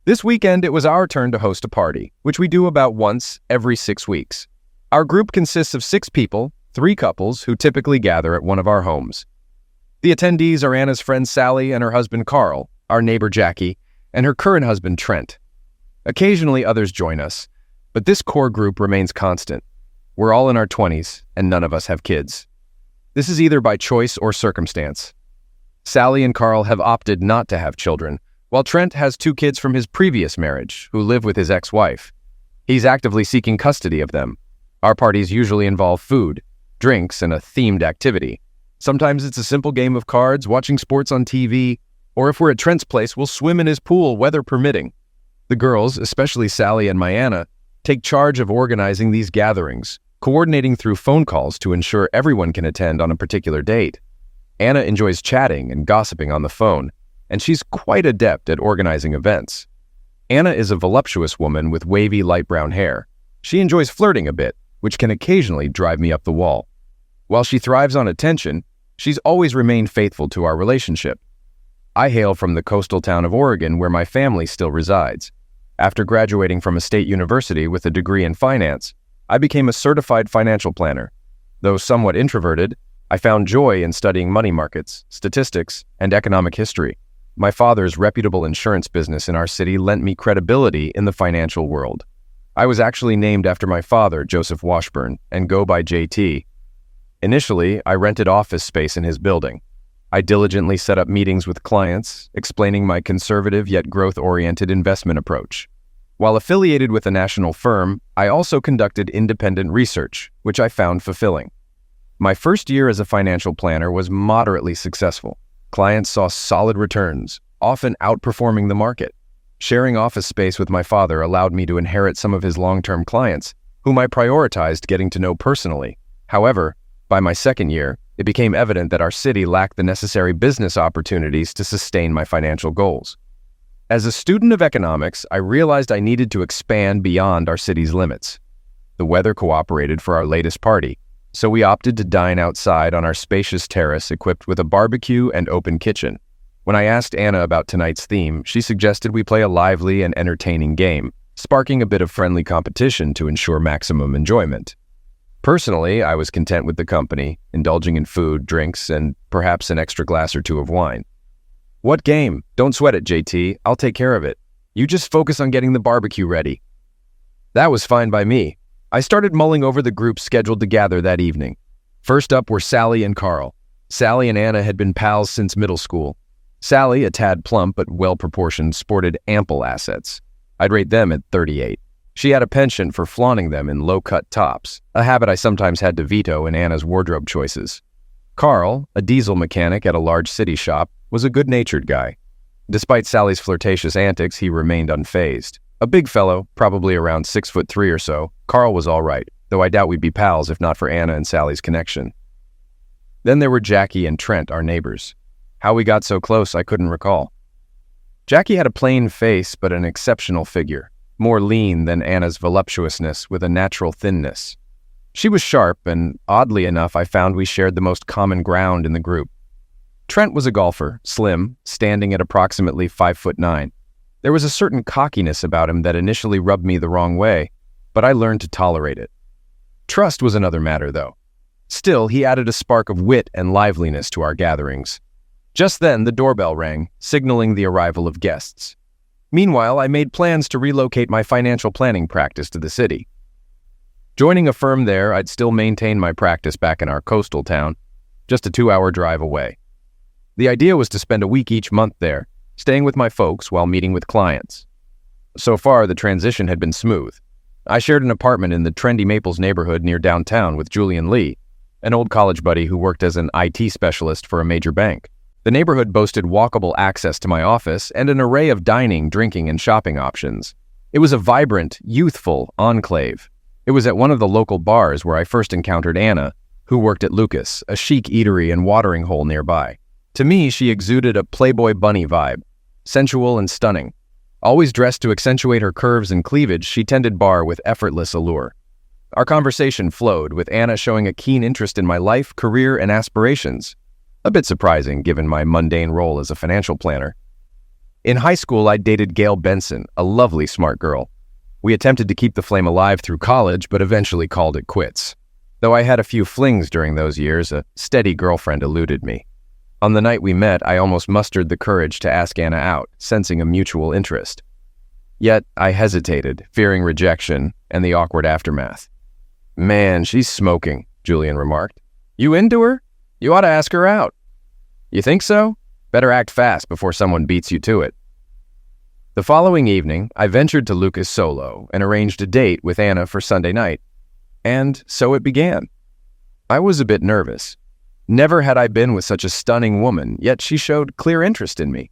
This weekend, it was our turn to host a party, which we do about once every 6 weeks. Our group consists of 6 people, 3 couples who typically gather at one of our homes. The attendees are Anna's friend Sally and her husband Carl, our neighbor Jackie, and her current husband Trent. Occasionally others join us, but this core group remains constant. We're all in our 20s, and none of us have kids. This is either by choice or circumstance. Sally and Carl have opted not to have children, while Trent has 2 kids from his previous marriage who live with his ex-wife. He's actively seeking custody of them. Our parties usually involve food, drinks, and a themed activity. Sometimes it's a simple game of cards, watching sports on TV, or if we're at Trent's place, we'll swim in his pool, weather permitting. The girls, especially Sally and Anna, take charge of organizing these gatherings, coordinating through phone calls to ensure everyone can attend on a particular date. Anna enjoys chatting and gossiping on the phone, and she's quite adept at organizing events. Anna is a voluptuous woman with wavy light brown hair. She enjoys flirting a bit, which can occasionally drive me up the wall. While she thrives on attention, she's always remained faithful to our relationship. I hail from the coastal town of Oregon where my family still resides. After graduating from a state university with a degree in finance, I became a certified financial planner. Though somewhat introverted, I found joy in studying money markets, statistics, and economic history. My father's reputable insurance business in our city lent me credibility in the financial world. I was actually named after my father, Joseph Washburn, and go by JT. Initially, I rented office space in his building. I diligently set up meetings with clients, explaining my conservative yet growth-oriented investment approach. While affiliated with a national firm, I also conducted independent research, which I found fulfilling. My first year as a financial planner was moderately successful. Clients saw solid returns, often outperforming the market. Sharing office space with my father allowed me to inherit some of his long-term clients, whom I prioritized getting to know personally. However, by my second year, it became evident that our city lacked the necessary business opportunities to sustain my financial goals. As a student of economics, I realized I needed to expand beyond our city's limits. The weather cooperated for our latest party, so we opted to dine outside on our spacious terrace equipped with a barbecue and open kitchen. When I asked Anna about tonight's theme, she suggested we play a lively and entertaining game, sparking a bit of friendly competition to ensure maximum enjoyment. Personally, I was content with the company, indulging in food, drinks, and perhaps an extra glass or 2 of wine. "What game? Don't sweat it, JT. I'll take care of it. You just focus on getting the barbecue ready." That was fine by me. I started mulling over the groups scheduled to gather that evening. First up were Sally and Carl. Sally and Anna had been pals since middle school. Sally, a tad plump but well-proportioned, sported ample assets. I'd rate them at 38. She had a penchant for flaunting them in low-cut tops, a habit I sometimes had to veto in Anna's wardrobe choices. Carl, a diesel mechanic at a large city shop, was a good-natured guy. Despite Sally's flirtatious antics, he remained unfazed. A big fellow, probably around 6'3" or so, Carl was all right, though I doubt we'd be pals if not for Anna and Sally's connection. Then there were Jackie and Trent, our neighbors. How we got so close, I couldn't recall. Jackie had a plain face but an exceptional figure, more lean than Anna's voluptuousness with a natural thinness. She was sharp, and oddly enough, I found we shared the most common ground in the group. Trent was a golfer, slim, standing at approximately 5'9". There was a certain cockiness about him that initially rubbed me the wrong way, but I learned to tolerate it. Trust was another matter, though. Still, he added a spark of wit and liveliness to our gatherings. Just then, the doorbell rang, signaling the arrival of guests. Meanwhile, I made plans to relocate my financial planning practice to the city. Joining a firm there, I'd still maintain my practice back in our coastal town, just a 2-hour drive away. The idea was to spend a week each month there, staying with my folks while meeting with clients. So far, the transition had been smooth. I shared an apartment in the trendy Maples neighborhood near downtown with Julian Lee, an old college buddy who worked as an IT specialist for a major bank. The neighborhood boasted walkable access to my office and an array of dining, drinking, and shopping options. It was a vibrant, youthful enclave. It was at one of the local bars where I first encountered Anna, who worked at Lucas, a chic eatery and watering hole nearby. To me, she exuded a Playboy bunny vibe, sensual and stunning. Always dressed to accentuate her curves and cleavage, she tended bar with effortless allure. Our conversation flowed, with Anna showing a keen interest in my life, career, and aspirations. A bit surprising given my mundane role as a financial planner. In high school, I dated Gail Benson, a lovely, smart girl. We attempted to keep the flame alive through college, but eventually called it quits. Though I had a few flings during those years, a steady girlfriend eluded me. On the night we met, I almost mustered the courage to ask Anna out, sensing a mutual interest. Yet, I hesitated, fearing rejection and the awkward aftermath. "Man, she's smoking," Julian remarked. "You into her? You ought to ask her out." "You think so? Better act fast before someone beats you to it." The following evening, I ventured to Lucas Solo and arranged a date with Anna for Sunday night. And so it began. I was a bit nervous. Never had I been with such a stunning woman, yet she showed clear interest in me.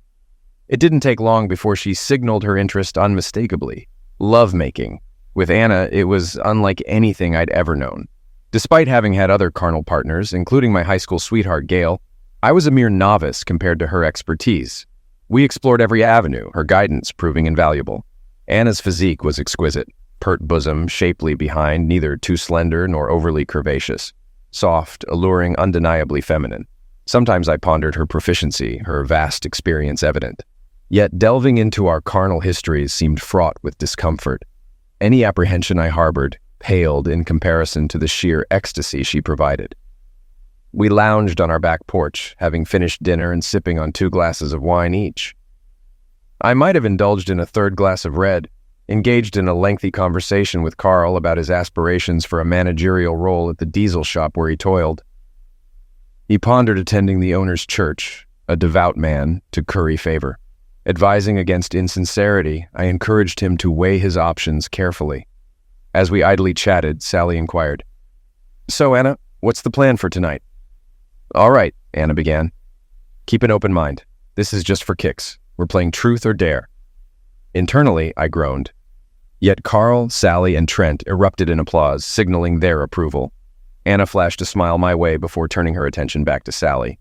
It didn't take long before she signaled her interest unmistakably. Love-making. With Anna, it was unlike anything I'd ever known. Despite having had other carnal partners, including my high school sweetheart Gail, I was a mere novice compared to her expertise. We explored every avenue, her guidance proving invaluable. Anna's physique was exquisite. Pert bosom, shapely behind, neither too slender nor overly curvaceous. Soft, alluring, undeniably feminine. Sometimes I pondered her proficiency, her vast experience evident. Yet delving into our carnal histories seemed fraught with discomfort. Any apprehension I harbored paled in comparison to the sheer ecstasy she provided. We lounged on our back porch, having finished dinner and sipping on 2 glasses of wine each. I might have indulged in a 3rd glass of red, engaged in a lengthy conversation with Carl about his aspirations for a managerial role at the diesel shop where he toiled. He pondered attending the owner's church, a devout man, to curry favor. Advising against insincerity, I encouraged him to weigh his options carefully. As we idly chatted, Sally inquired, "So, Anna, what's the plan for tonight?" "All right," Anna began. "Keep an open mind. This is just for kicks. We're playing truth or dare." Internally, I groaned. Yet Carl, Sally, and Trent erupted in applause, signaling their approval. Anna flashed a smile my way before turning her attention back to Sally.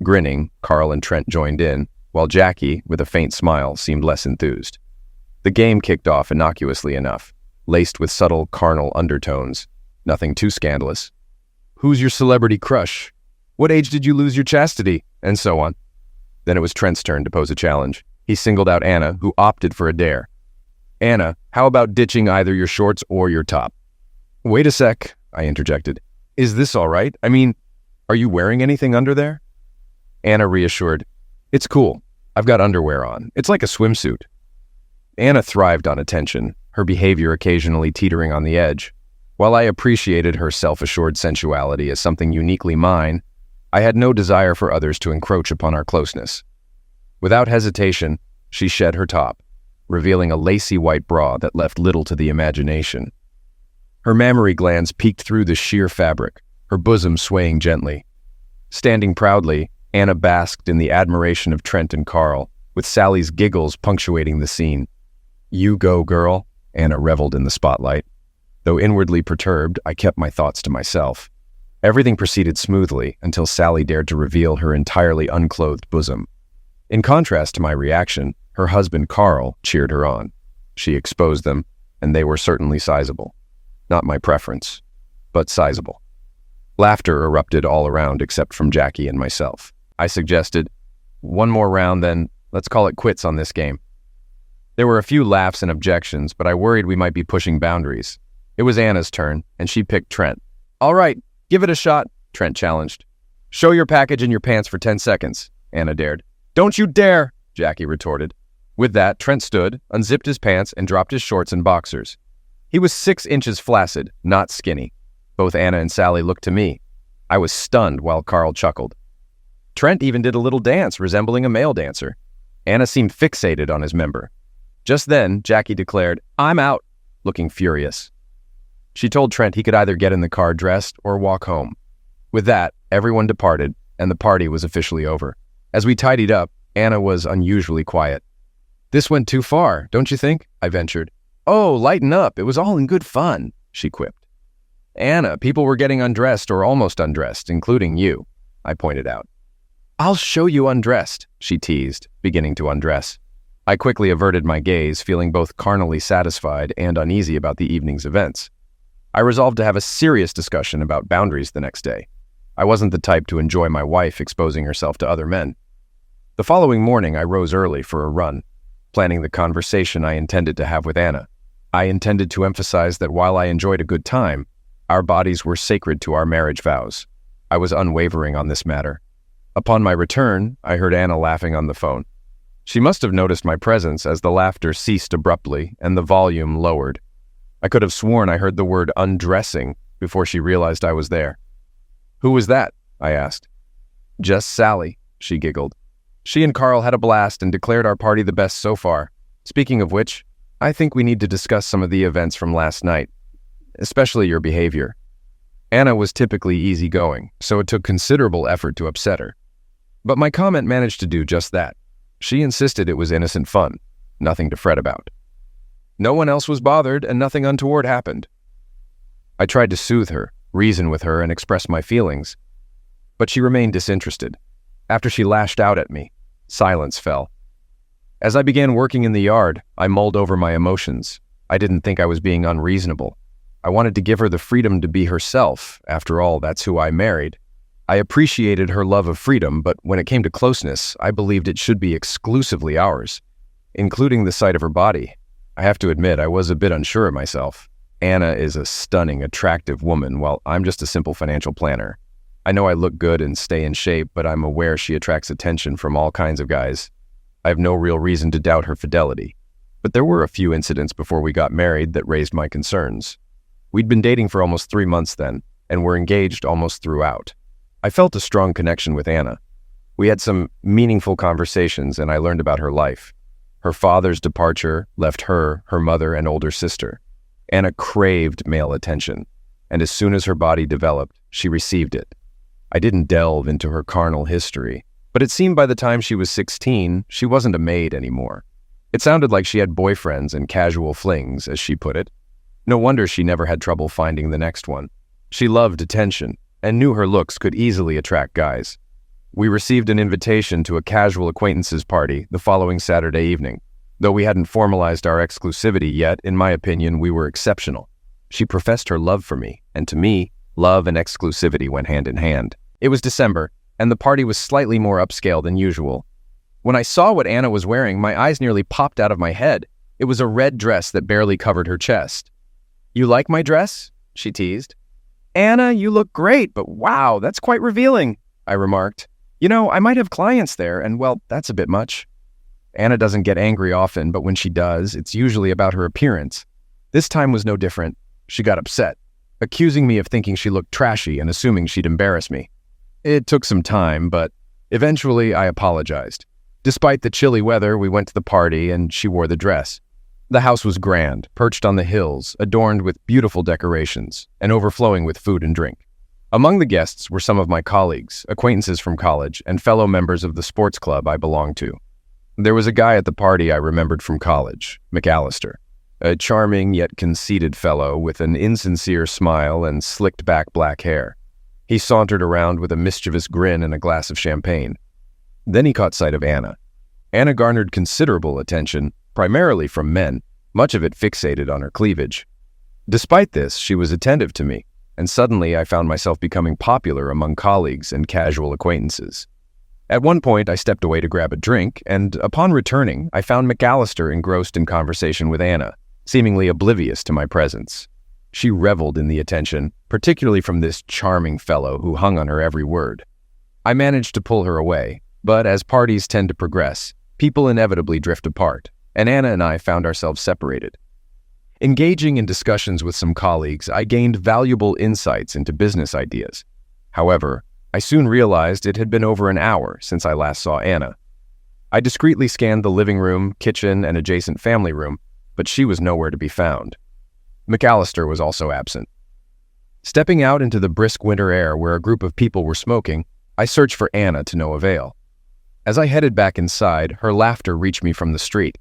Grinning, Carl and Trent joined in, while Jackie, with a faint smile, seemed less enthused. The game kicked off innocuously enough, laced with subtle carnal undertones. Nothing too scandalous. "Who's your celebrity crush? What age did you lose your chastity?" And so on. Then it was Trent's turn to pose a challenge. He singled out Anna, who opted for a dare. "Anna, how about ditching either your shorts or your top?" "Wait a sec," I interjected. "Is this all right? I mean, are you wearing anything under there?" Anna reassured, "It's cool. I've got underwear on. It's like a swimsuit." Anna thrived on attention, her behavior occasionally teetering on the edge. While I appreciated her self-assured sensuality as something uniquely mine, I had no desire for others to encroach upon our closeness. Without hesitation, she shed her top, revealing a lacy white bra that left little to the imagination. Her mammary glands peeked through the sheer fabric, her bosom swaying gently. Standing proudly, Anna basked in the admiration of Trent and Carl, with Sally's giggles punctuating the scene. "You go, girl," Anna reveled in the spotlight. Though inwardly perturbed, I kept my thoughts to myself. Everything proceeded smoothly until Sally dared to reveal her entirely unclothed bosom. In contrast to my reaction, her husband Carl cheered her on. She exposed them, and they were certainly sizable. Not my preference, but sizable. Laughter erupted all around except from Jackie and myself. I suggested, "One more round, then let's call it quits on this game." There were a few laughs and objections, but I worried we might be pushing boundaries. It was Anna's turn, and she picked Trent. "All right, give it a shot," Trent challenged. "Show your package in your pants for 10 seconds, Anna dared. "Don't you dare," Jackie retorted. With that, Trent stood, unzipped his pants, and dropped his shorts and boxers. He was 6 inches flaccid, not skinny. Both Anna and Sally looked to me. I was stunned while Carl chuckled. Trent even did a little dance resembling a male dancer. Anna seemed fixated on his member. Just then, Jackie declared, "I'm out," looking furious. She told Trent he could either get in the car dressed or walk home. With that, everyone departed, and the party was officially over. As we tidied up, Anna was unusually quiet. "This went too far, don't you think?" I ventured. "Oh, lighten up. It was all in good fun," she quipped. "Anna, people were getting undressed or almost undressed, including you," I pointed out. "I'll show you undressed," she teased, beginning to undress. I quickly averted my gaze, feeling both carnally satisfied and uneasy about the evening's events. I resolved to have a serious discussion about boundaries the next day. I wasn't the type to enjoy my wife exposing herself to other men. The following morning, I rose early for a run. planning the conversation I intended to have with Anna. I intended to emphasize that while I enjoyed a good time, our bodies were sacred to our marriage vows. I was unwavering on this matter. Upon my return, I heard Anna laughing on the phone. She must have noticed my presence as the laughter ceased abruptly and the volume lowered. I could have sworn I heard the word undressing before she realized I was there. "Who was that?" I asked. "Just Sally," she giggled. "She and Carl had a blast and declared our party the best so far. Speaking of which, I think we need to discuss some of the events from last night, especially your behavior." Anna was typically easygoing, so it took considerable effort to upset her. But my comment managed to do just that. She insisted it was innocent fun, nothing to fret about. No one else was bothered, and nothing untoward happened. I tried to soothe her, reason with her, and express my feelings, but she remained disinterested. After she lashed out at me, silence fell. As I began working in the yard, I mulled over my emotions. I didn't think I was being unreasonable. I wanted to give her the freedom to be herself. After all, that's who I married. I appreciated her love of freedom, but when it came to closeness, I believed it should be exclusively ours, including the sight of her body. I have to admit, I was a bit unsure of myself. Anna is a stunning, attractive woman, while I'm just a simple financial planner. I know I look good and stay in shape, but I'm aware she attracts attention from all kinds of guys. I have no real reason to doubt her fidelity. But there were a few incidents before we got married that raised my concerns. We'd been dating for almost 3 months then, and were engaged almost throughout. I felt a strong connection with Anna. We had some meaningful conversations, and I learned about her life. Her father's departure left her, her mother, and older sister. Anna craved male attention, and as soon as her body developed, she received it. I didn't delve into her carnal history, but it seemed by the time she was 16, she wasn't a maid anymore. It sounded like she had boyfriends and casual flings, as she put it. No wonder she never had trouble finding the next one. She loved attention, and knew her looks could easily attract guys. We received an invitation to a casual acquaintances party the following Saturday evening. Though we hadn't formalized our exclusivity yet, in my opinion, we were exceptional. She professed her love for me, and to me, love and exclusivity went hand in hand. It was December, and the party was slightly more upscale than usual. When I saw what Anna was wearing, my eyes nearly popped out of my head. It was a red dress that barely covered her chest. "You like my dress?" she teased. "Anna, you look great, but wow, that's quite revealing," I remarked. "You know, I might have clients there, and well, that's a bit much." Anna doesn't get angry often, but when she does, it's usually about her appearance. This time was no different. She got upset, accusing me of thinking she looked trashy and assuming she'd embarrass me. It took some time, but eventually I apologized. Despite the chilly weather, we went to the party, and she wore the dress. The house was grand, perched on the hills, adorned with beautiful decorations, and overflowing with food and drink. Among the guests were some of my colleagues, acquaintances from college, and fellow members of the sports club I belonged to. There was a guy at the party I remembered from college, McAllister, a charming yet conceited fellow with an insincere smile and slicked-back black hair. He sauntered around with a mischievous grin and a glass of champagne. Then he caught sight of Anna. Anna garnered considerable attention, primarily from men, much of it fixated on her cleavage. Despite this, she was attentive to me, and suddenly I found myself becoming popular among colleagues and casual acquaintances. At one point, I stepped away to grab a drink, and upon returning, I found McAllister engrossed in conversation with Anna, seemingly oblivious to my presence. She reveled in the attention, particularly from this charming fellow who hung on her every word. I managed to pull her away, but as parties tend to progress, people inevitably drift apart, and Anna and I found ourselves separated. Engaging in discussions with some colleagues, I gained valuable insights into business ideas. However, I soon realized it had been over an hour since I last saw Anna. I discreetly scanned the living room, kitchen, and adjacent family room, but she was nowhere to be found. McAllister was also absent. Stepping out into the brisk winter air where a group of people were smoking, I searched for Anna to no avail. As I headed back inside, her laughter reached me from the street.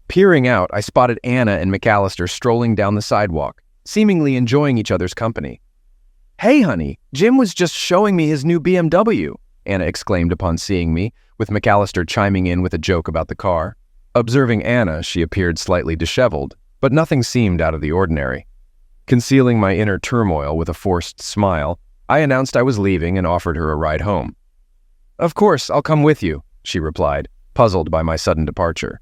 Peering out, I spotted Anna and McAllister strolling down the sidewalk, seemingly enjoying each other's company. "Hey, honey, Jim was just showing me his new BMW," Anna exclaimed upon seeing me, with McAllister chiming in with a joke about the car. Observing Anna, she appeared slightly disheveled, but nothing seemed out of the ordinary. Concealing my inner turmoil with a forced smile, I announced I was leaving and offered her a ride home. "Of course, I'll come with you," she replied, puzzled by my sudden departure.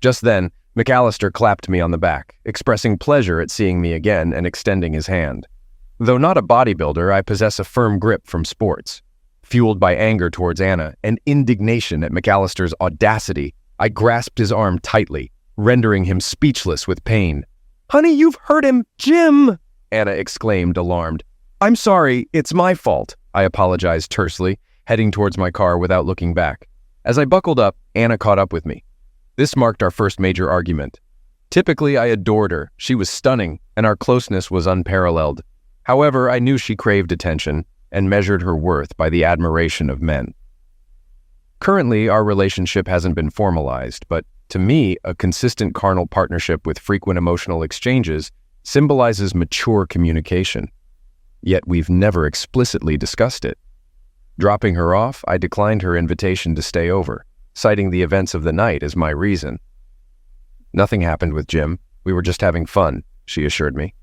Just then, McAllister clapped me on the back, expressing pleasure at seeing me again and extending his hand. Though not a bodybuilder, I possess a firm grip from sports. Fueled by anger towards Anna and indignation at McAllister's audacity, I grasped his arm tightly, rendering him speechless with pain. "Honey, you've hurt him, Jim!" Anna exclaimed, alarmed. "I'm sorry, it's my fault," I apologized tersely, heading towards my car without looking back. As I buckled up, Anna caught up with me. This marked our first major argument. Typically, I adored her. She was stunning, and our closeness was unparalleled. However, I knew she craved attention and measured her worth by the admiration of men. Currently, our relationship hasn't been formalized, but to me, a consistent carnal partnership with frequent emotional exchanges symbolizes mature communication. Yet we've never explicitly discussed it. Dropping her off, I declined her invitation to stay over, citing the events of the night as my reason. "Nothing happened with Jim. We were just having fun," she assured me.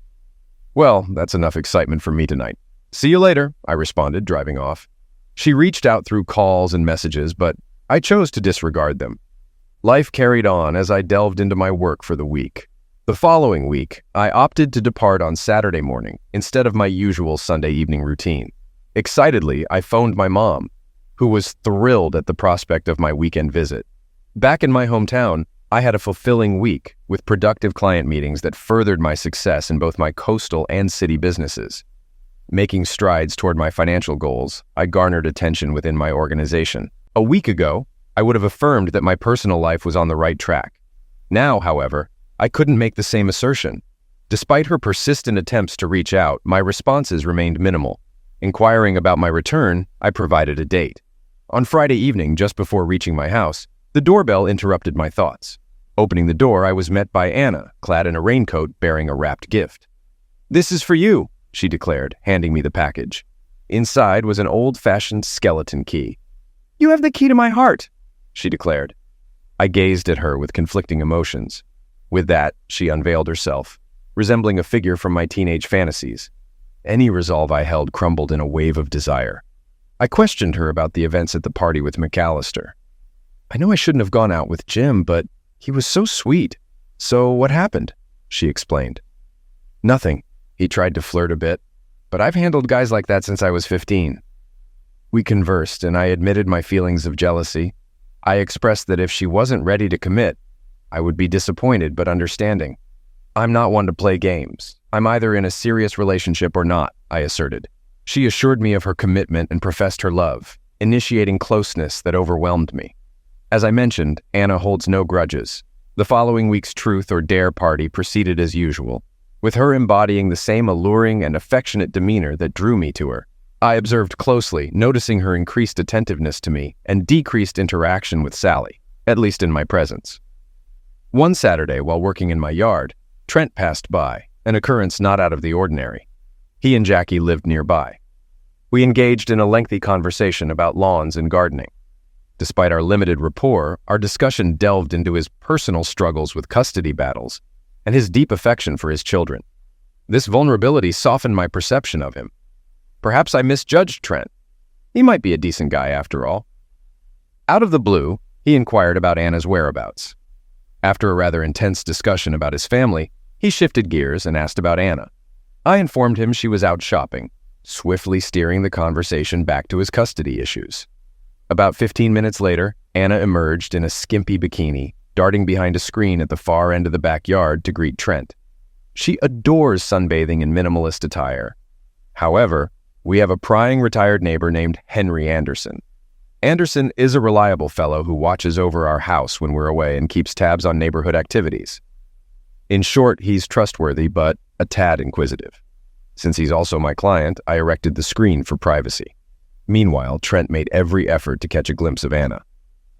"Well, that's enough excitement for me tonight. See you later," I responded, driving off. She reached out through calls and messages, but I chose to disregard them. Life carried on as I delved into my work for the week. The following week, I opted to depart on Saturday morning instead of my usual Sunday evening routine. Excitedly, I phoned my mom, who was thrilled at the prospect of my weekend visit. Back in my hometown, I had a fulfilling week with productive client meetings that furthered my success in both my coastal and city businesses. Making strides toward my financial goals, I garnered attention within my organization. A week ago, I would have affirmed that my personal life was on the right track. Now, however, I couldn't make the same assertion. Despite her persistent attempts to reach out, my responses remained minimal. Inquiring about my return, I provided a date. On Friday evening, just before reaching my house, the doorbell interrupted my thoughts. Opening the door, I was met by Anna, clad in a raincoat bearing a wrapped gift. "This is for you," she declared, handing me the package. Inside was an old-fashioned skeleton key. "You have the key to my heart," she declared. I gazed at her with conflicting emotions. With that, she unveiled herself, resembling a figure from my teenage fantasies. Any resolve I held crumbled in a wave of desire. I questioned her about the events at the party with McAllister. "I know I shouldn't have gone out with Jim, but he was so sweet. So what happened?" she explained. "Nothing. He tried to flirt a bit, but I've handled guys like that since I was 15. We conversed, and I admitted my feelings of jealousy. I expressed that if she wasn't ready to commit, I would be disappointed but understanding. I'm not one to play games. I'm either in a serious relationship or not, I asserted. She assured me of her commitment and professed her love, initiating closeness that overwhelmed me. As I mentioned, Anna holds no grudges. The following week's truth or dare party proceeded as usual, with her embodying the same alluring and affectionate demeanor that drew me to her. I observed closely, noticing her increased attentiveness to me and decreased interaction with Sally, at least in my presence. One Saturday, while working in my yard, Trent passed by, an occurrence not out of the ordinary. He and Jackie lived nearby. We engaged in a lengthy conversation about lawns and gardening. Despite our limited rapport, our discussion delved into his personal struggles with custody battles and his deep affection for his children. This vulnerability softened my perception of him. Perhaps I misjudged Trent. He might be a decent guy after all. Out of the blue, he inquired about Anna's whereabouts. After a rather intense discussion about his family, he shifted gears and asked about Anna. I informed him she was out shopping, swiftly steering the conversation back to his custody issues. About 15 minutes later, Anna emerged in a skimpy bikini, darting behind a screen at the far end of the backyard to greet Trent. She adores sunbathing in minimalist attire. However, we have a prying retired neighbor named Henry Anderson. Anderson is a reliable fellow who watches over our house when we're away and keeps tabs on neighborhood activities. In short, he's trustworthy, but a tad inquisitive. Since he's also my client, I erected the screen for privacy. Meanwhile, Trent made every effort to catch a glimpse of Anna.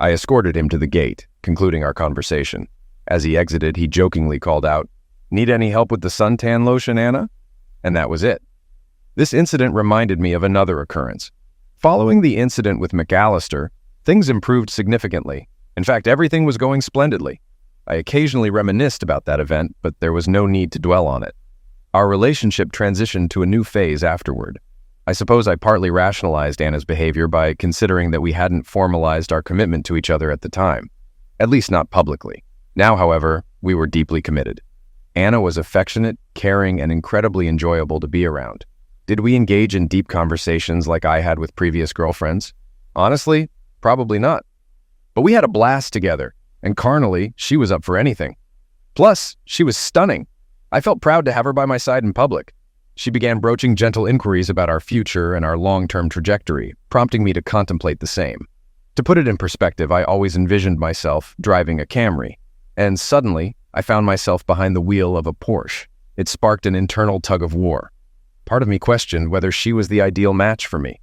I escorted him to the gate, concluding our conversation. As he exited, he jokingly called out, "Need any help with the suntan lotion, Anna?" And that was it. This incident reminded me of another occurrence. Following the incident with McAllister, things improved significantly. In fact, everything was going splendidly. I occasionally reminisced about that event, but there was no need to dwell on it. Our relationship transitioned to a new phase afterward. I suppose I partly rationalized Anna's behavior by considering that we hadn't formalized our commitment to each other at the time, at least not publicly. Now, however, we were deeply committed. Anna was affectionate, caring, and incredibly enjoyable to be around. Did we engage in deep conversations like I had with previous girlfriends? Honestly, probably not. But we had a blast together, and carnally, she was up for anything. Plus, she was stunning. I felt proud to have her by my side in public. She began broaching gentle inquiries about our future and our long-term trajectory, prompting me to contemplate the same. To put it in perspective, I always envisioned myself driving a Camry, and suddenly, I found myself behind the wheel of a Porsche. It sparked an internal tug of war. Part of me questioned whether she was the ideal match for me.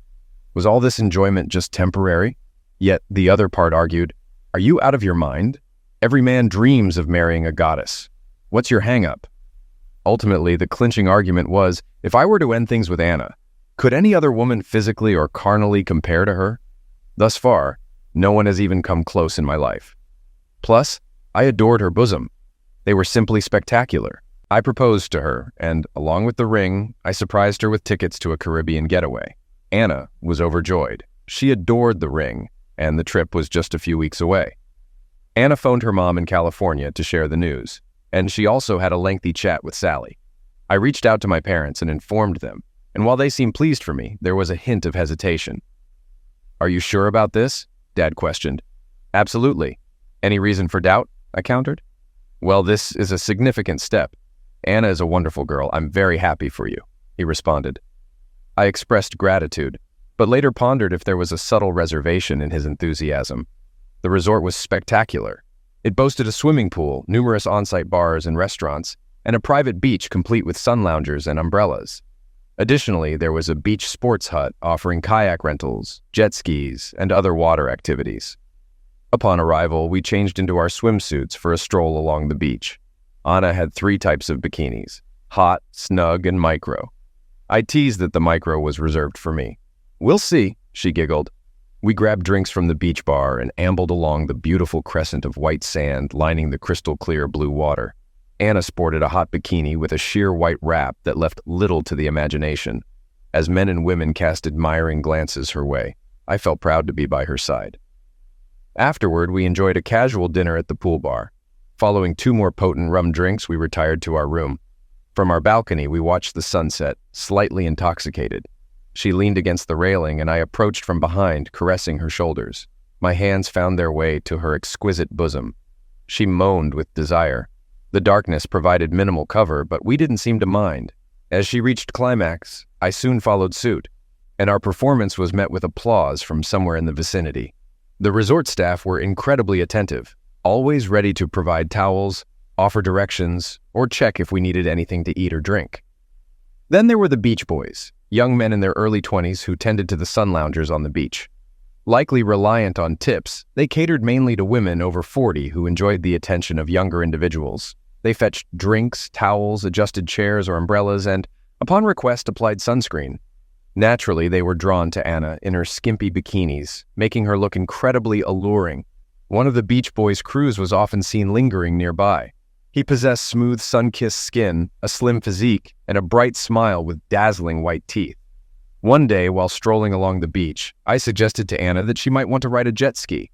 Was all this enjoyment just temporary? Yet the other part argued, "Are you out of your mind? Every man dreams of marrying a goddess. What's your hang-up?" Ultimately, the clinching argument was, if I were to end things with Anna, could any other woman physically or carnally compare to her? Thus far, no one has even come close in my life. Plus, I adored her bosom. They were simply spectacular. I proposed to her, and along with the ring, I surprised her with tickets to a Caribbean getaway. Anna was overjoyed. She adored the ring, and the trip was just a few weeks away. Anna phoned her mom in California to share the news, and she also had a lengthy chat with Sally. I reached out to my parents and informed them, and while they seemed pleased for me, there was a hint of hesitation. "Are you sure about this?" Dad questioned. "Absolutely. Any reason for doubt?" I countered. "Well, this is a significant step. Anna is a wonderful girl. I'm very happy for you," he responded. I expressed gratitude, but later pondered if there was a subtle reservation in his enthusiasm. The resort was spectacular. It boasted a swimming pool, numerous on-site bars and restaurants, and a private beach complete with sun loungers and umbrellas. Additionally, there was a beach sports hut offering kayak rentals, jet skis, and other water activities. Upon arrival, we changed into our swimsuits for a stroll along the beach. Anna had 3 types of bikinis: hot, snug, and micro. I teased that the micro was reserved for me. "We'll see," she giggled. We grabbed drinks from the beach bar and ambled along the beautiful crescent of white sand lining the crystal-clear blue water. Anna sported a hot bikini with a sheer white wrap that left little to the imagination. As men and women cast admiring glances her way, I felt proud to be by her side. Afterward, we enjoyed a casual dinner at the pool bar. Following 2 more potent rum drinks, we retired to our room. From our balcony, we watched the sunset, slightly intoxicated. She leaned against the railing, and I approached from behind, caressing her shoulders. My hands found their way to her exquisite bosom. She moaned with desire. The darkness provided minimal cover, but we didn't seem to mind. As she reached climax, I soon followed suit, and our performance was met with applause from somewhere in the vicinity. The resort staff were incredibly attentive, always ready to provide towels, offer directions, or check if we needed anything to eat or drink. Then there were the beach boys, young men in their early 20s who tended to the sun loungers on the beach. Likely reliant on tips, they catered mainly to women over 40 who enjoyed the attention of younger individuals. They fetched drinks, towels, adjusted chairs or umbrellas, and, upon request, applied sunscreen. Naturally, they were drawn to Anna in her skimpy bikinis, making her look incredibly alluring. One of the beach boys' crews was often seen lingering nearby. He possessed smooth, sun-kissed skin, a slim physique, and a bright smile with dazzling white teeth. One day, while strolling along the beach, I suggested to Anna that she might want to ride a jet ski.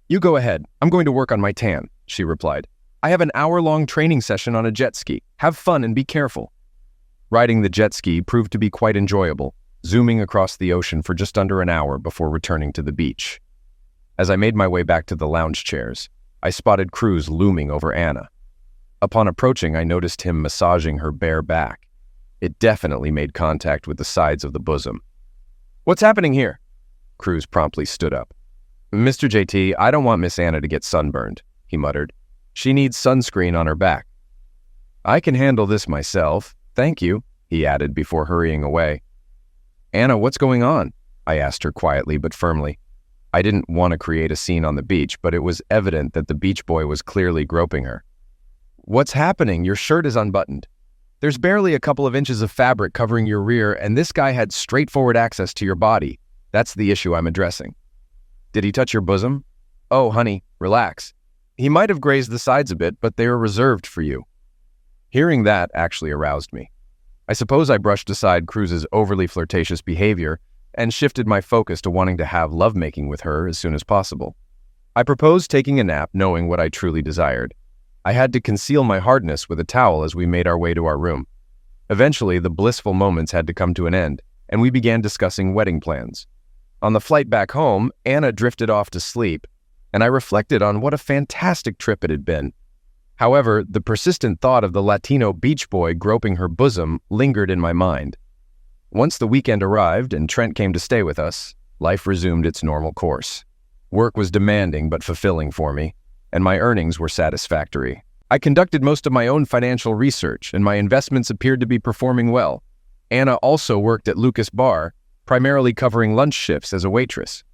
"You go ahead. I'm going to work on my tan," she replied. "I have an hour-long training session on a jet ski. Have fun and be careful." Riding the jet ski proved to be quite enjoyable, zooming across the ocean for just under an hour before returning to the beach. As I made my way back to the lounge chairs, I spotted Cruz looming over Anna. Upon approaching, I noticed him massaging her bare back. It definitely made contact with the sides of the bosom. "What's happening here?" Cruz promptly stood up. "Mr. JT, I don't want Miss Anna to get sunburned," he muttered. "She needs sunscreen on her back." "I can handle this myself, thank you," he added before hurrying away. "Anna, what's going on?" I asked her quietly but firmly. I didn't want to create a scene on the beach, but it was evident that the beach boy was clearly groping her. "What's happening? Your shirt is unbuttoned. There's barely a couple of inches of fabric covering your rear, and this guy had straightforward access to your body. That's the issue I'm addressing." "Did he touch your bosom?" "Oh, honey, relax. He might have grazed the sides a bit, but they are reserved for you." Hearing that actually aroused me. I suppose I brushed aside Cruz's overly flirtatious behavior and shifted my focus to wanting to have lovemaking with her as soon as possible. I proposed taking a nap knowing what I truly desired. I had to conceal my hardness with a towel as we made our way to our room. Eventually, the blissful moments had to come to an end, and we began discussing wedding plans. On the flight back home, Anna drifted off to sleep, and I reflected on what a fantastic trip it had been. However, the persistent thought of the Latino beach boy groping her bosom lingered in my mind. Once the weekend arrived and Trent came to stay with us, life resumed its normal course. Work was demanding but fulfilling for me, and my earnings were satisfactory. I conducted most of my own financial research, and my investments appeared to be performing well. Anna also worked at Lucas Bar, primarily covering lunch shifts as a waitress.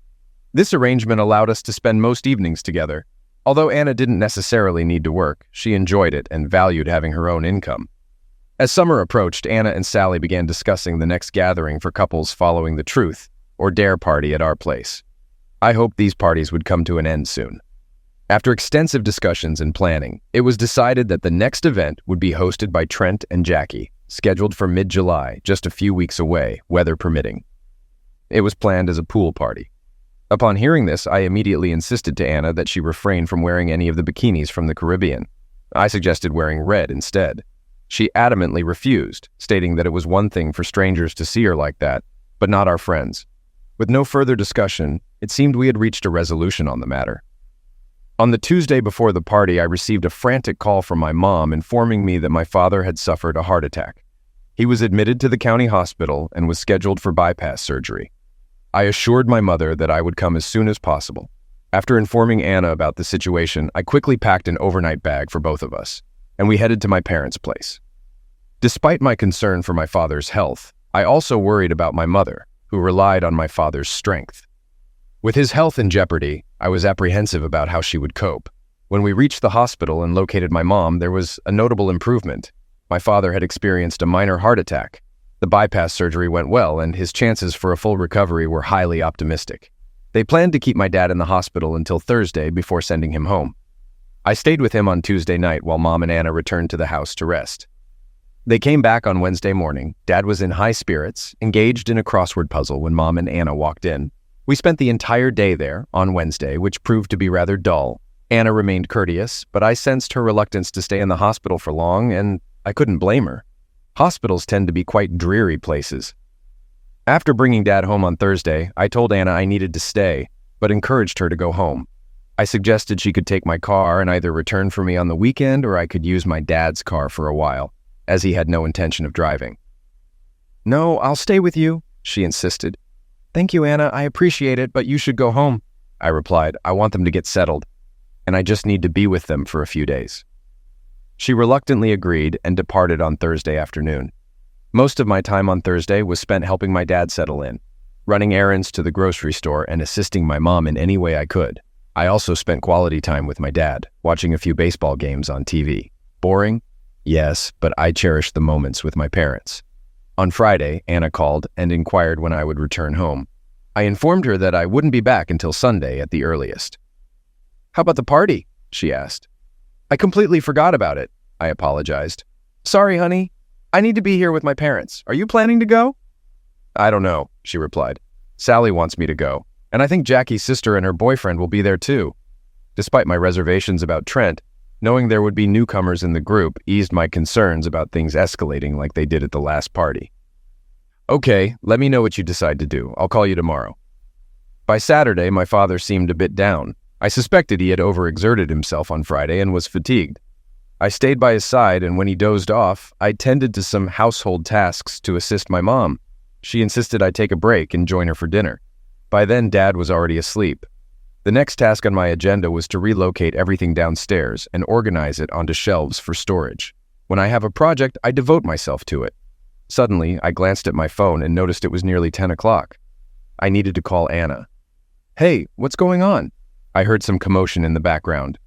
This arrangement allowed us to spend most evenings together. Although Anna didn't necessarily need to work, she enjoyed it and valued having her own income. As summer approached, Anna and Sally began discussing the next gathering for couples following the Truth or Dare party at our place. I hoped these parties would come to an end soon. After extensive discussions and planning, it was decided that the next event would be hosted by Trent and Jackie, scheduled for mid-July, just a few weeks away, weather permitting. It was planned as a pool party. Upon hearing this, I immediately insisted to Anna that she refrain from wearing any of the bikinis from the Caribbean. I suggested wearing red instead. She adamantly refused, stating that it was one thing for strangers to see her like that, but not our friends. With no further discussion, it seemed we had reached a resolution on the matter. On the Tuesday before the party, I received a frantic call from my mom informing me that my father had suffered a heart attack. He was admitted to the county hospital and was scheduled for bypass surgery. I assured my mother that I would come as soon as possible. After informing Anna about the situation, I quickly packed an overnight bag for both of us, and we headed to my parents' place. Despite my concern for my father's health, I also worried about my mother, who relied on my father's strength. With his health in jeopardy, I was apprehensive about how she would cope. When we reached the hospital and located my mom, there was a notable improvement. My father had experienced a minor heart attack. The bypass surgery went well, and his chances for a full recovery were highly optimistic. They planned to keep my dad in the hospital until Thursday before sending him home. I stayed with him on Tuesday night while Mom and Anna returned to the house to rest. They came back on Wednesday morning. Dad was in high spirits, engaged in a crossword puzzle when Mom and Anna walked in. We spent the entire day there on Wednesday, which proved to be rather dull. Anna remained courteous, but I sensed her reluctance to stay in the hospital for long, and I couldn't blame her. Hospitals tend to be quite dreary places. After bringing Dad home on Thursday, I told Anna I needed to stay, but encouraged her to go home. I suggested she could take my car and either return for me on the weekend or I could use my dad's car for a while, as he had no intention of driving. "No, I'll stay with you," she insisted. "Thank you, Anna. I appreciate it, but you should go home," I replied. "I want them to get settled, and I just need to be with them for a few days." She reluctantly agreed and departed on Thursday afternoon. Most of my time on Thursday was spent helping my dad settle in, running errands to the grocery store and assisting my mom in any way I could. I also spent quality time with my dad, watching a few baseball games on TV. Boring? Yes, but I cherished the moments with my parents. On Friday, Anna called and inquired when I would return home. I informed her that I wouldn't be back until Sunday at the earliest. "How about the party?" she asked. "I completely forgot about it," I apologized. "Sorry, honey. I need to be here with my parents. Are you planning to go?" "I don't know," she replied. "Sally wants me to go, and I think Jackie's sister and her boyfriend will be there too." Despite my reservations about Trent, knowing there would be newcomers in the group eased my concerns about things escalating like they did at the last party. "Okay, let me know what you decide to do. I'll call you tomorrow." By Saturday, my father seemed a bit down. I suspected he had overexerted himself on Friday and was fatigued. I stayed by his side, and when he dozed off, I tended to some household tasks to assist my mom. She insisted I take a break and join her for dinner. By then, Dad was already asleep. The next task on my agenda was to relocate everything downstairs and organize it onto shelves for storage. When I have a project, I devote myself to it. Suddenly, I glanced at my phone and noticed it was nearly 10 o'clock. I needed to call Anna. "Hey, what's going on?" I heard some commotion in the background.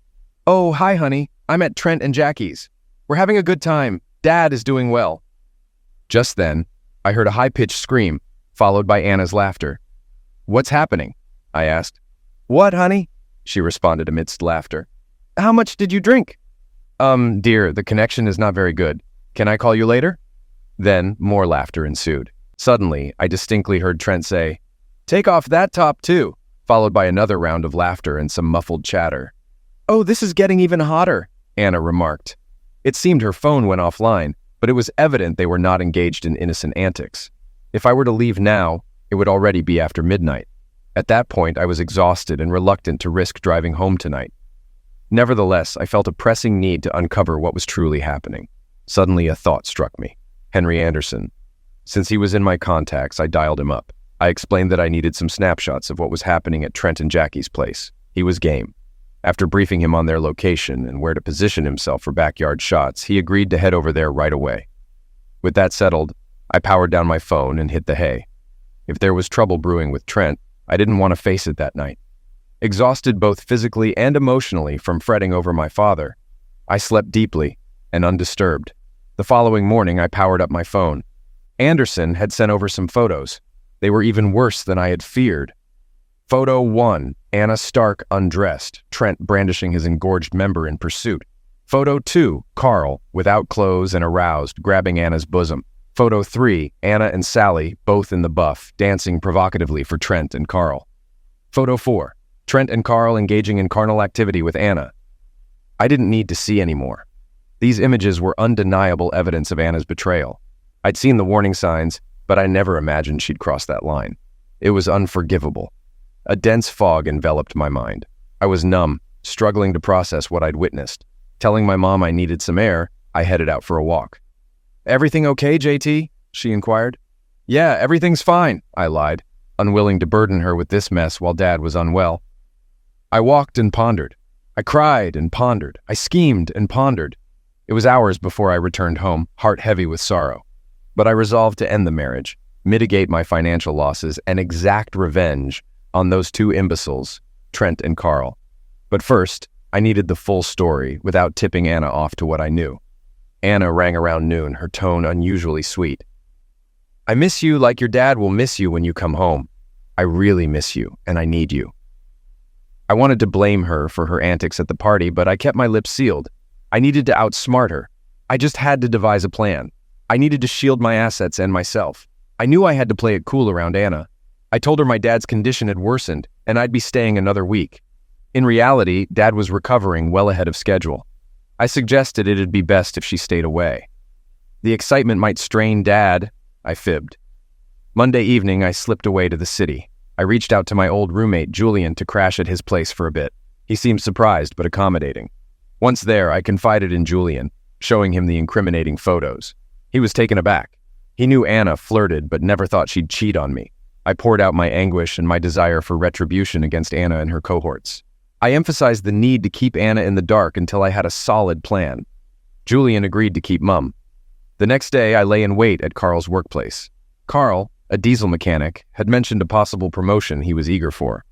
"Oh, hi, honey. I'm at Trent and Jackie's. We're having a good time. Dad is doing well." Just then, I heard a high-pitched scream, followed by Anna's laughter. "What's happening?" I asked. "What, honey?" she responded amidst laughter. "How much did you drink?" Dear, the connection is not very good. Can I call you later?" Then, more laughter ensued. Suddenly, I distinctly heard Trent say, "Take off that top, too," followed by another round of laughter and some muffled chatter. "Oh, this is getting even hotter," Anna remarked. It seemed her phone went offline, but it was evident they were not engaged in innocent antics. If I were to leave now, it would already be after midnight. At that point, I was exhausted and reluctant to risk driving home tonight. Nevertheless, I felt a pressing need to uncover what was truly happening. Suddenly, a thought struck me. Henry Anderson. Since he was in my contacts, I dialed him up. I explained that I needed some snapshots of what was happening at Trent and Jackie's place. He was game. After briefing him on their location and where to position himself for backyard shots, he agreed to head over there right away. With that settled, I powered down my phone and hit the hay. If there was trouble brewing with Trent, I didn't want to face it that night. Exhausted both physically and emotionally from fretting over my father, I slept deeply and undisturbed. The following morning, I powered up my phone. Anderson had sent over some photos. They were even worse than I had feared. Photo 1, Anna Stark undressed, Trent brandishing his engorged member in pursuit. Photo 2, Carl, without clothes and aroused, grabbing Anna's bosom. Photo 3, Anna and Sally, both in the buff, dancing provocatively for Trent and Carl. Photo 4, Trent and Carl engaging in carnal activity with Anna. I didn't need to see anymore. These images were undeniable evidence of Anna's betrayal. I'd seen the warning signs, but I never imagined she'd cross that line. It was unforgivable. A dense fog enveloped my mind. I was numb, struggling to process what I'd witnessed. Telling my mom I needed some air, I headed out for a walk. "Everything okay, JT?" she inquired. "Yeah, everything's fine," I lied, unwilling to burden her with this mess while Dad was unwell. I walked and pondered. I cried and pondered. I schemed and pondered. It was hours before I returned home, heart heavy with sorrow. But I resolved to end the marriage, mitigate my financial losses, and exact revenge on those two imbeciles, Trent and Carl. But first, I needed the full story without tipping Anna off to what I knew. Anna rang around noon, her tone unusually sweet. "I miss you like your dad will miss you when you come home. I really miss you, and I need you." I wanted to blame her for her antics at the party, but I kept my lips sealed. I needed to outsmart her. I just had to devise a plan. I needed to shield my assets and myself. I knew I had to play it cool around Anna. I told her my dad's condition had worsened, and I'd be staying another week. In reality, Dad was recovering well ahead of schedule. I suggested it'd be best if she stayed away. The excitement might strain Dad, I fibbed. Monday evening, I slipped away to the city. I reached out to my old roommate, Julian, to crash at his place for a bit. He seemed surprised but accommodating. Once there, I confided in Julian, showing him the incriminating photos. He was taken aback. He knew Anna flirted but never thought she'd cheat on me. I poured out my anguish and my desire for retribution against Anna and her cohorts. I emphasized the need to keep Anna in the dark until I had a solid plan. Julian agreed to keep mum. The next day, I lay in wait at Carl's workplace. Carl, a diesel mechanic, had mentioned a possible promotion he was eager for.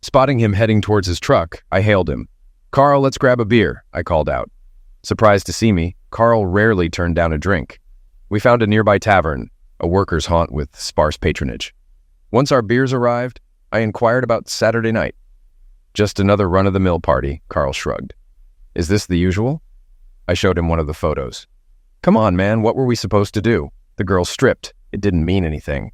Spotting him heading towards his truck, I hailed him. "Carl, let's grab a beer," I called out. Surprised to see me, Carl rarely turned down a drink. We found a nearby tavern, a workers' haunt with sparse patronage. Once our beers arrived, I inquired about Saturday night. "Just another run-of-the-mill party," Carl shrugged. "Is this the usual?" I showed him one of the photos. "Come on, man, what were we supposed to do? The girl stripped. It didn't mean anything."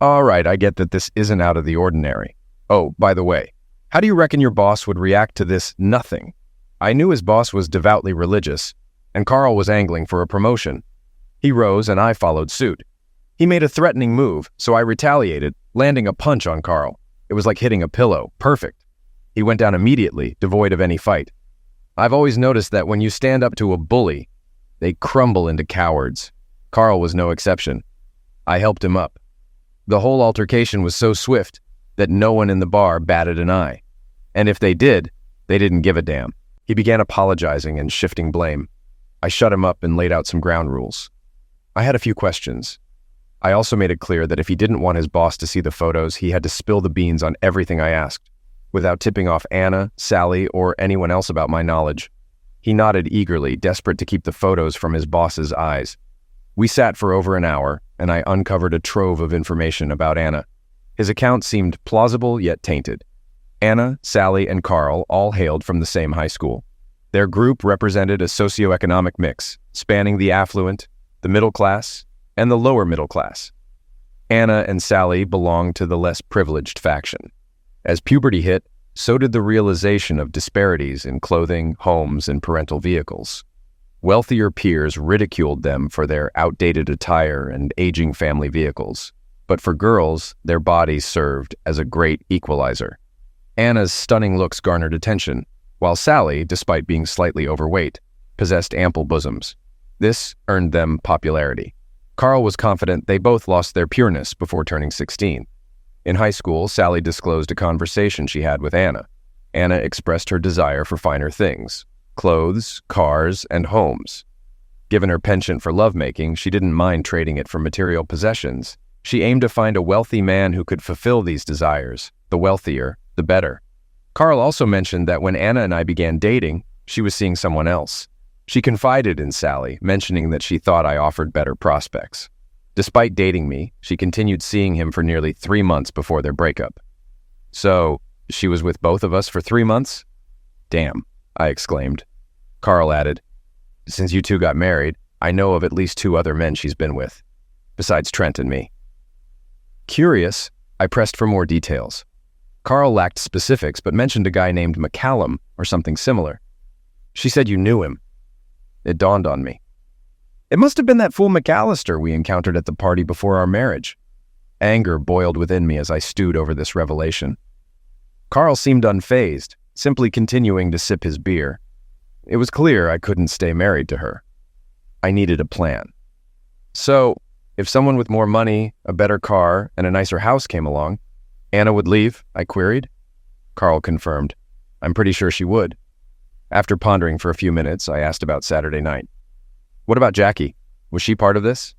"All right, I get that this isn't out of the ordinary. Oh, by the way, how do you reckon your boss would react to this nothing?" I knew his boss was devoutly religious, and Carl was angling for a promotion. He rose, and I followed suit. He made a threatening move, so I retaliated, landing a punch on Carl. It was like hitting a pillow. Perfect. He went down immediately, devoid of any fight. I've always noticed that when you stand up to a bully, they crumble into cowards. Carl was no exception. I helped him up. The whole altercation was so swift that no one in the bar batted an eye. And if they did, they didn't give a damn. He began apologizing and shifting blame. I shut him up and laid out some ground rules. I had a few questions. I also made it clear that if he didn't want his boss to see the photos, he had to spill the beans on everything I asked, without tipping off Anna, Sally, or anyone else about my knowledge. He nodded eagerly, desperate to keep the photos from his boss's eyes. We sat for over an hour, and I uncovered a trove of information about Anna. His account seemed plausible yet tainted. Anna, Sally, and Carl all hailed from the same high school. Their group represented a socioeconomic mix, spanning the affluent, the middle class, and the lower middle class. Anna and Sally belonged to the less privileged faction. As puberty hit, so did the realization of disparities in clothing, homes, and parental vehicles. Wealthier peers ridiculed them for their outdated attire and aging family vehicles. But for girls, their bodies served as a great equalizer. Anna's stunning looks garnered attention, while Sally, despite being slightly overweight, possessed ample bosoms. This earned them popularity. Carl was confident they both lost their pureness before turning 16. In high school, Sally disclosed a conversation she had with Anna. Anna expressed her desire for finer things: clothes, cars, and homes. Given her penchant for lovemaking, she didn't mind trading it for material possessions. She aimed to find a wealthy man who could fulfill these desires. The wealthier, the better. Carl also mentioned that when Anna and I began dating, she was seeing someone else. She confided in Sally, mentioning that she thought I offered better prospects. Despite dating me, she continued seeing him for nearly 3 months before their breakup. So, she was with both of us for 3 months? Damn, I exclaimed. Carl added, since you two got married, I know of at least 2 other men she's been with, besides Trent and me. Curious, I pressed for more details. Carl lacked specifics, but mentioned a guy named McCallum or something similar. She said you knew him. It dawned on me. It must have been that fool McAllister we encountered at the party before our marriage. Anger boiled within me as I stewed over this revelation. Carl seemed unfazed, simply continuing to sip his beer. It was clear I couldn't stay married to her. I needed a plan. So, if someone with more money, a better car, and a nicer house came along, Anna would leave, I queried. Carl confirmed. I'm pretty sure she would. After pondering for a few minutes, I asked about Saturday night. What about Jackie? Was she part of this?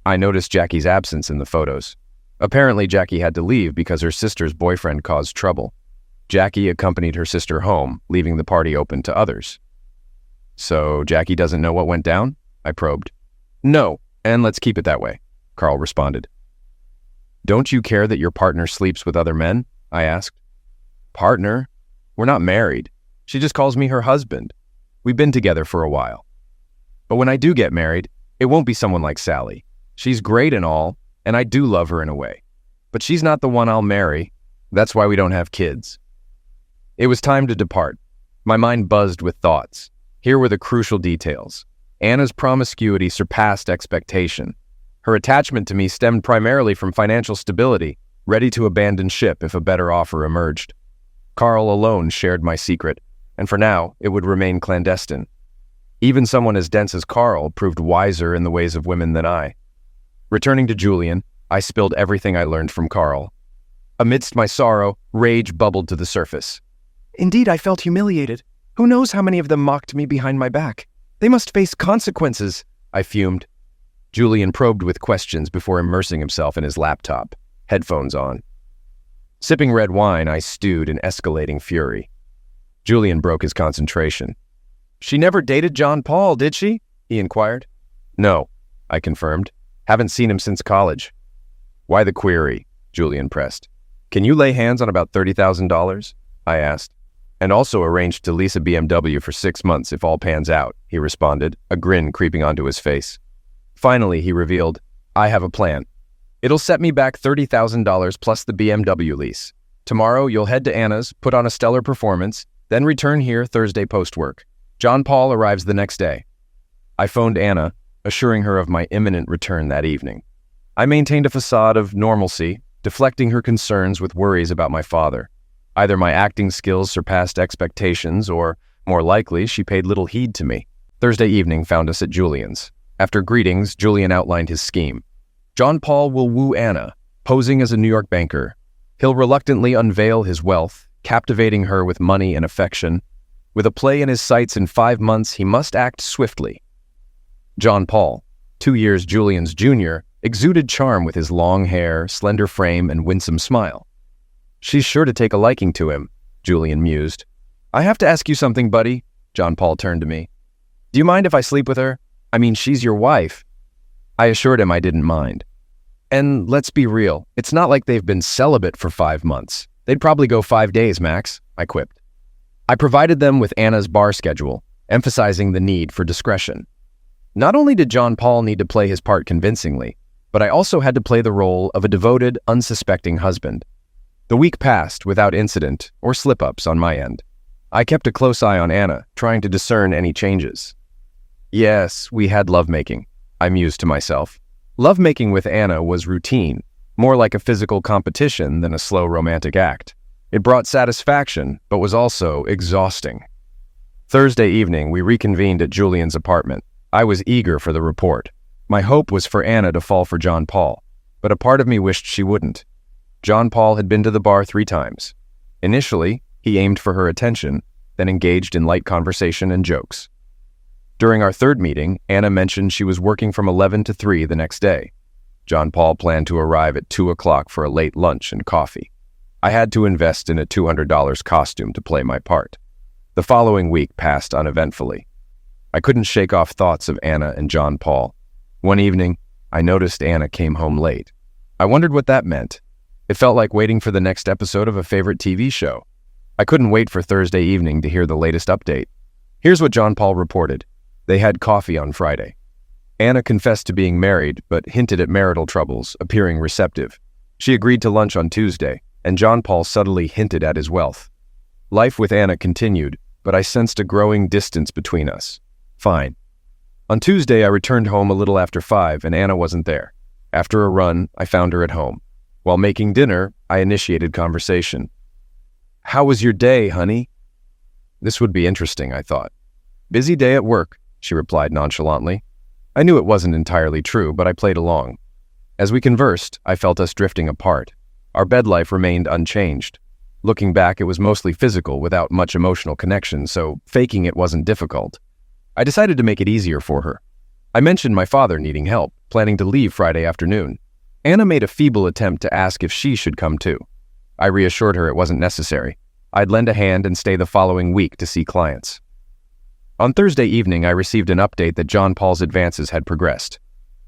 I noticed Jackie's absence in the photos. Apparently, Jackie had to leave because her sister's boyfriend caused trouble. Jackie accompanied her sister home, leaving the party open to others. So Jackie doesn't know what went down? I probed. No, and let's keep it that way, Carl responded. Don't you care that your partner sleeps with other men? I asked. Partner? We're not married. She just calls me her husband. We've been together for a while. But when I do get married, it won't be someone like Sally. She's great and all, and I do love her in a way. But she's not the one I'll marry. That's why we don't have kids. It was time to depart. My mind buzzed with thoughts. Here were the crucial details. Anna's promiscuity surpassed expectation. Her attachment to me stemmed primarily from financial stability, ready to abandon ship if a better offer emerged. Carl alone shared my secret, and for now, it would remain clandestine. Even someone as dense as Carl proved wiser in the ways of women than I. Returning to Julian, I spilled everything I learned from Carl. Amidst my sorrow, rage bubbled to the surface. Indeed, I felt humiliated. Who knows how many of them mocked me behind my back? They must face consequences, I fumed. Julian probed with questions before immersing himself in his laptop, headphones on. Sipping red wine, I stewed in escalating fury. Julian broke his concentration. She never dated John Paul, did she? He inquired. No, I confirmed. Haven't seen him since college. Why the query? Julian pressed. Can you lay hands on about $30,000? I asked. And also arranged to lease a BMW for 6 months if all pans out, he responded, a grin creeping onto his face. Finally, he revealed, I have a plan. It'll set me back $30,000 plus the BMW lease. Tomorrow, you'll head to Anna's, put on a stellar performance, then return here Thursday post-work. John Paul arrives the next day. I phoned Anna, assuring her of my imminent return that evening. I maintained a facade of normalcy, deflecting her concerns with worries about my father. Either my acting skills surpassed expectations, or, more likely, she paid little heed to me. Thursday evening found us at Julian's. After greetings, Julian outlined his scheme. John Paul will woo Anna, posing as a New York banker. He'll reluctantly unveil his wealth, captivating her with money and affection. With a play in his sights in 5 months, he must act swiftly. John Paul, 2 years Julian's junior, exuded charm with his long hair, slender frame, and winsome smile. She's sure to take a liking to him, Julian mused. I have to ask you something, buddy. John Paul turned to me. Do you mind if I sleep with her? I mean, she's your wife. I assured him I didn't mind. And let's be real, it's not like they've been celibate for 5 months. They'd probably go 5 days max, I quipped. I provided them with Anna's bar schedule, emphasizing the need for discretion. Not only did John Paul need to play his part convincingly, but I also had to play the role of a devoted, unsuspecting husband. The week passed without incident or slip-ups on my end. I kept a close eye on Anna, trying to discern any changes. Yes, we had lovemaking, I mused to myself. Lovemaking with Anna was routine, more like a physical competition than a slow romantic act. It brought satisfaction, but was also exhausting. Thursday evening, we reconvened at Julian's apartment. I was eager for the report. My hope was for Anna to fall for John Paul, but a part of me wished she wouldn't. John Paul had been to the bar 3 times. Initially, he aimed for her attention, then engaged in light conversation and jokes. During our 3rd meeting, Anna mentioned she was working from 11 to 3 the next day. John Paul planned to arrive at 2 o'clock for a late lunch and coffee. I had to invest in a $200 costume to play my part. The following week passed uneventfully. I couldn't shake off thoughts of Anna and John Paul. One evening, I noticed Anna came home late. I wondered what that meant. It felt like waiting for the next episode of a favorite TV show. I couldn't wait for Thursday evening to hear the latest update. Here's what John Paul reported. They had coffee on Friday. Anna confessed to being married, but hinted at marital troubles, appearing receptive. She agreed to lunch on Tuesday, and John Paul subtly hinted at his wealth. Life with Anna continued, but I sensed a growing distance between us. Fine. On Tuesday, I returned home a little after 5, and Anna wasn't there. After a run, I found her at home. While making dinner, I initiated conversation. "How was your day, honey?" This would be interesting, I thought. "Busy day at work," she replied nonchalantly. I knew it wasn't entirely true, but I played along. As we conversed, I felt us drifting apart. Our bed life remained unchanged. Looking back, it was mostly physical without much emotional connection, so faking it wasn't difficult. I decided to make it easier for her. I mentioned my father needing help, planning to leave Friday afternoon. Anna made a feeble attempt to ask if she should come too. I reassured her it wasn't necessary. I'd lend a hand and stay the following week to see clients. On Thursday evening, I received an update that John Paul's advances had progressed.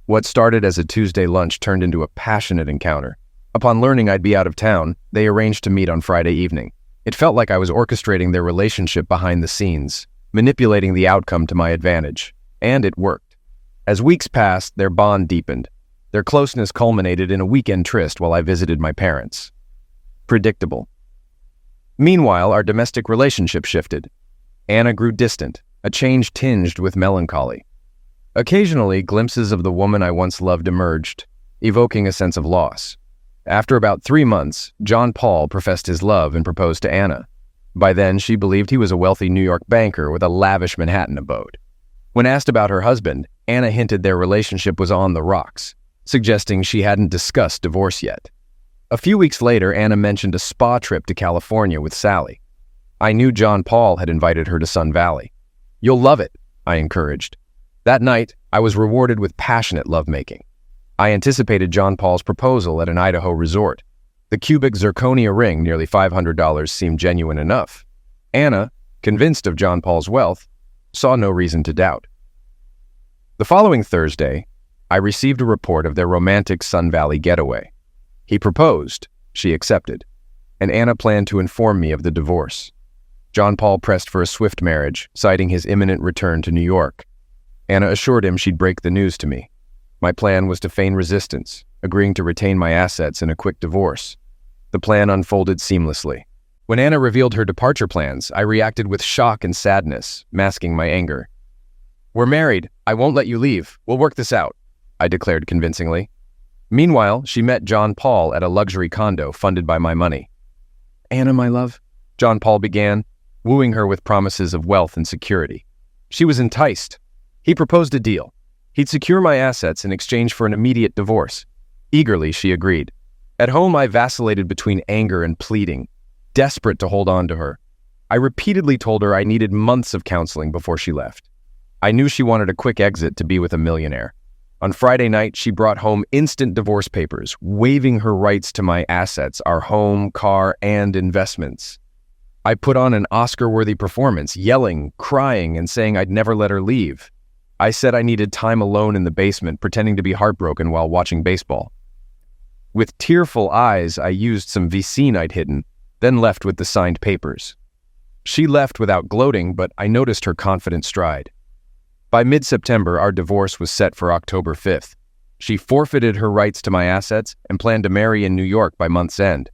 What started as a Tuesday lunch turned into a passionate encounter. Upon learning I'd be out of town, they arranged to meet on Friday evening. It felt like I was orchestrating their relationship behind the scenes, manipulating the outcome to my advantage. And it worked. As weeks passed, their bond deepened. Their closeness culminated in a weekend tryst while I visited my parents. Predictable. Meanwhile, our domestic relationship shifted. Anna grew distant, a change tinged with melancholy. Occasionally, glimpses of the woman I once loved emerged, evoking a sense of loss. After about 3 months, John Paul professed his love and proposed to Anna. By then, she believed he was a wealthy New York banker with a lavish Manhattan abode. When asked about her husband, Anna hinted their relationship was on the rocks, suggesting she hadn't discussed divorce yet. A few weeks later, Anna mentioned a spa trip to California with Sally. I knew John Paul had invited her to Sun Valley. "You'll love it," I encouraged. That night, I was rewarded with passionate lovemaking. I anticipated John Paul's proposal at an Idaho resort. The cubic zirconia ring, nearly $500, seemed genuine enough. Anna, convinced of John Paul's wealth, saw no reason to doubt. The following Thursday, I received a report of their romantic Sun Valley getaway. He proposed, she accepted, and Anna planned to inform me of the divorce. John Paul pressed for a swift marriage, citing his imminent return to New York. Anna assured him she'd break the news to me. My plan was to feign resistance, agreeing to retain my assets in a quick divorce. The plan unfolded seamlessly. When Anna revealed her departure plans, I reacted with shock and sadness, masking my anger. "We're married. I won't let you leave. We'll work this out," I declared convincingly. Meanwhile, she met John Paul at a luxury condo funded by my money. "Anna, my love," John Paul began, wooing her with promises of wealth and security. She was enticed. He proposed a deal. He'd secure my assets in exchange for an immediate divorce. Eagerly, she agreed. At home, I vacillated between anger and pleading, desperate to hold on to her. I repeatedly told her I needed months of counseling before she left. I knew she wanted a quick exit to be with a millionaire. On Friday night, she brought home instant divorce papers, waiving her rights to my assets, our home, car, and investments. I put on an Oscar-worthy performance, yelling, crying, and saying I'd never let her leave. I said I needed time alone in the basement, pretending to be heartbroken while watching baseball. With tearful eyes, I used some Vicine I'd hidden, then left with the signed papers. She left without gloating, but I noticed her confident stride. By mid-September, our divorce was set for October 5th. She forfeited her rights to my assets and planned to marry in New York by month's end.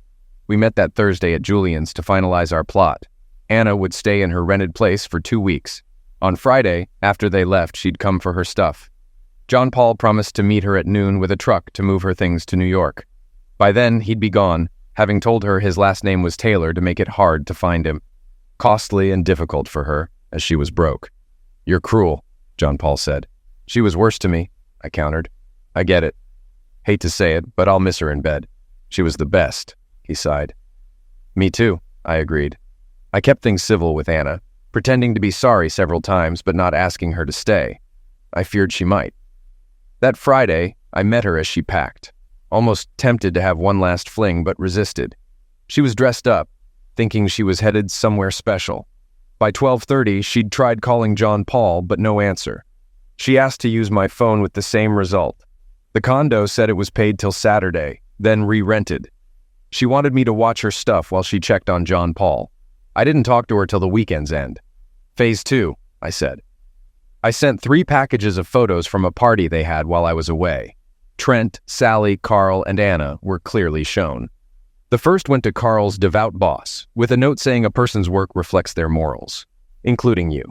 We met that Thursday at Julian's to finalize our plot. Anna would stay in her rented place for 2 weeks. On Friday, after they left, she'd come for her stuff. John Paul promised to meet her at noon with a truck to move her things to New York. By then, he'd be gone, having told her his last name was Taylor to make it hard to find him. Costly and difficult for her, as she was broke. "You're cruel," John Paul said. "She was worse to me," I countered. "I get it. Hate to say it, but I'll miss her in bed. She was the best," he sighed. "Me too," I agreed. I kept things civil with Anna, pretending to be sorry several times but not asking her to stay. I feared she might. That Friday, I met her as she packed, almost tempted to have one last fling but resisted. She was dressed up, thinking she was headed somewhere special. By 12:30, she'd tried calling John Paul, but no answer. She asked to use my phone with the same result. The condo said it was paid till Saturday, then re-rented. She wanted me to watch her stuff while she checked on John Paul. I didn't talk to her till the weekend's end. Phase 2, I said. I sent 3 packages of photos from a party they had while I was away. Trent, Sally, Carl, and Anna were clearly shown. The first went to Carl's devout boss, with a note saying a person's work reflects their morals, including you.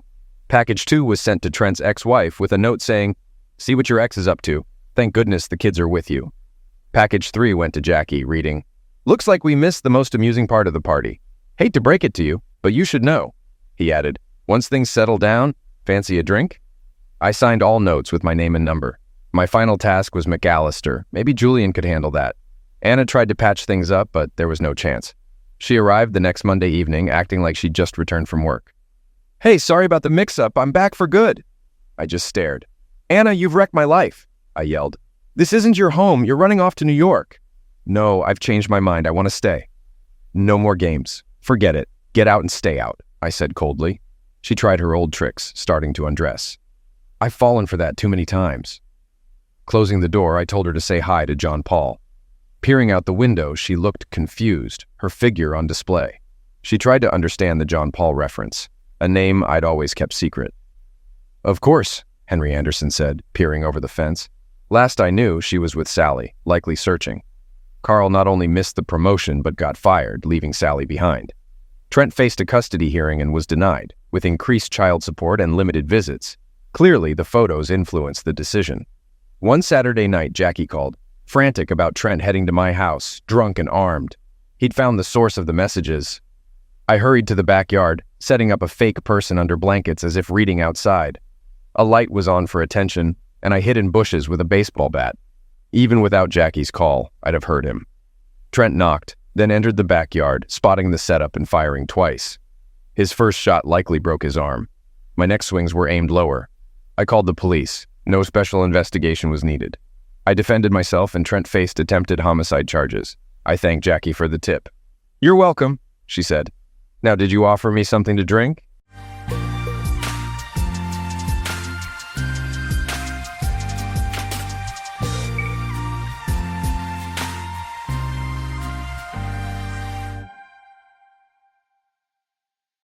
Package 2 was sent to Trent's ex-wife with a note saying, "See what your ex is up to. Thank goodness the kids are with you." Package 3 went to Jackie, reading, "Looks like we missed the most amusing part of the party. Hate to break it to you, but you should know." He added, "Once things settle down, fancy a drink?" I signed all notes with my name and number. My final task was McAllister. Maybe Julian could handle that. Anna tried to patch things up, but there was no chance. She arrived the next Monday evening, acting like she'd just returned from work. "Hey, sorry about the mix-up. I'm back for good." I just stared. "Anna, you've wrecked my life," I yelled. "This isn't your home. You're running off to New York." "No, I've changed my mind. I want to stay." "No more games. Forget it. Get out and stay out," I said coldly. She tried her old tricks, starting to undress. I've fallen for that too many times. Closing the door, I told her to say hi to John Paul. Peering out the window, she looked confused, her figure on display. She tried to understand the John Paul reference, a name I'd always kept secret. "Of course," Henry Anderson said, peering over the fence. Last I knew, she was with Sally, likely searching. Carl not only missed the promotion but got fired, leaving Sally behind. Trent faced a custody hearing and was denied, with increased child support and limited visits. Clearly, the photos influenced the decision. One Saturday night, Jackie called, frantic about Trent heading to my house, drunk and armed. He'd found the source of the messages. I hurried to the backyard, setting up a fake person under blankets as if reading outside. A light was on for attention, and I hid in bushes with a baseball bat. Even without Jackie's call, I'd have heard him. Trent knocked, then entered the backyard, spotting the setup and firing twice. His first shot likely broke his arm. My next swings were aimed lower. I called the police. No special investigation was needed. I defended myself and Trent faced attempted homicide charges. I thanked Jackie for the tip. "You're welcome," she said. "Now, did you offer me something to drink?"